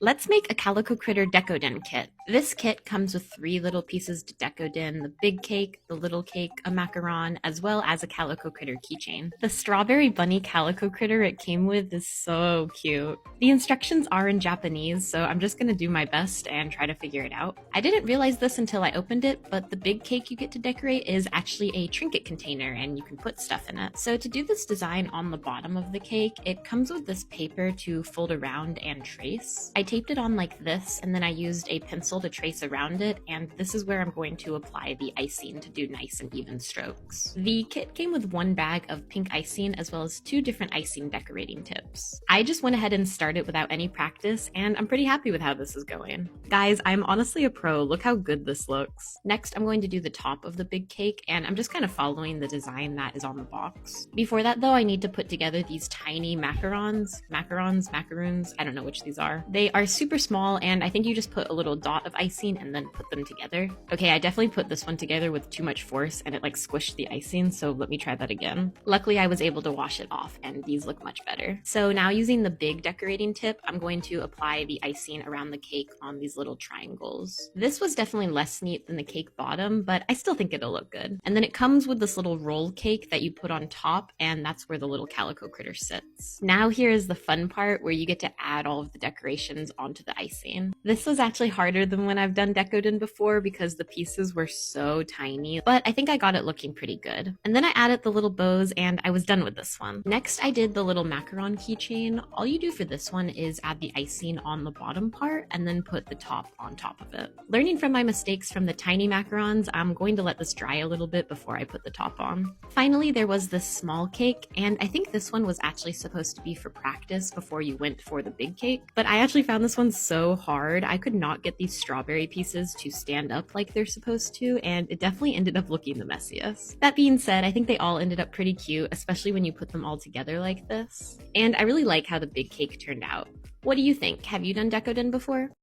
Let's make a Calico Critter Decodin kit. This kit comes with 3 little pieces to Decodin, the big cake, the little cake, a macaron, as well as a Calico Critter keychain. The strawberry bunny Calico Critter it came with is so cute. The instructions are in Japanese, so I'm just gonna do my best and try to figure it out. I didn't realize this until I opened it, but the big cake you get to decorate is actually a trinket container and you can put stuff in it. So to do this design on the bottom of the cake, it comes with this paper to fold around and trace. I taped it on like this, and then I used a pencil to trace around it, and this is where I'm going to apply the icing to do nice and even strokes. The kit came with 1 bag of pink icing as well as 2 different icing decorating tips. I just went ahead and started without any practice, and I'm pretty happy with how this is going. Guys, I'm honestly a pro. Look how good this looks. Next, I'm going to do the top of the big cake, and I'm just kind of following the design that is on the box. Before that though, I need to put together these tiny macaroons, I don't know which these are. They are super small, and I think you just put a little dot of icing and then put them together. Okay, I definitely put this one together with too much force and it like squished the icing, so let me try that again. Luckily, I was able to wash it off and these look much better. So now using the big decorating tip, I'm going to apply the icing around the cake on these little triangles. This was definitely less neat than the cake bottom, but I still think it'll look good. And then it comes with this little roll cake that you put on top, and that's where the little Calico Critter sits. Now here is the fun part where you get to add all of the decorations onto the icing. This was actually harder than when I've done Decodin before because the pieces were so tiny, but I think I got it looking pretty good. And then I added the little bows and I was done with this one. Next, I did the little macaron keychain. All you do for this one is add the icing on the bottom part and then put the top on top of it. Learning from my mistakes from the tiny macarons, I'm going to let this dry a little bit before I put the top on. Finally, there was this small cake, and I think this one was actually supposed to be for practice before you went for the big cake, but I actually found this one so hard. I could not get these strawberry pieces to stand up like they're supposed to, and it definitely ended up looking the messiest. That being said, I think they all ended up pretty cute, especially when you put them all together like this. And I really like how the big cake turned out. What do you think? Have you done Decodin before?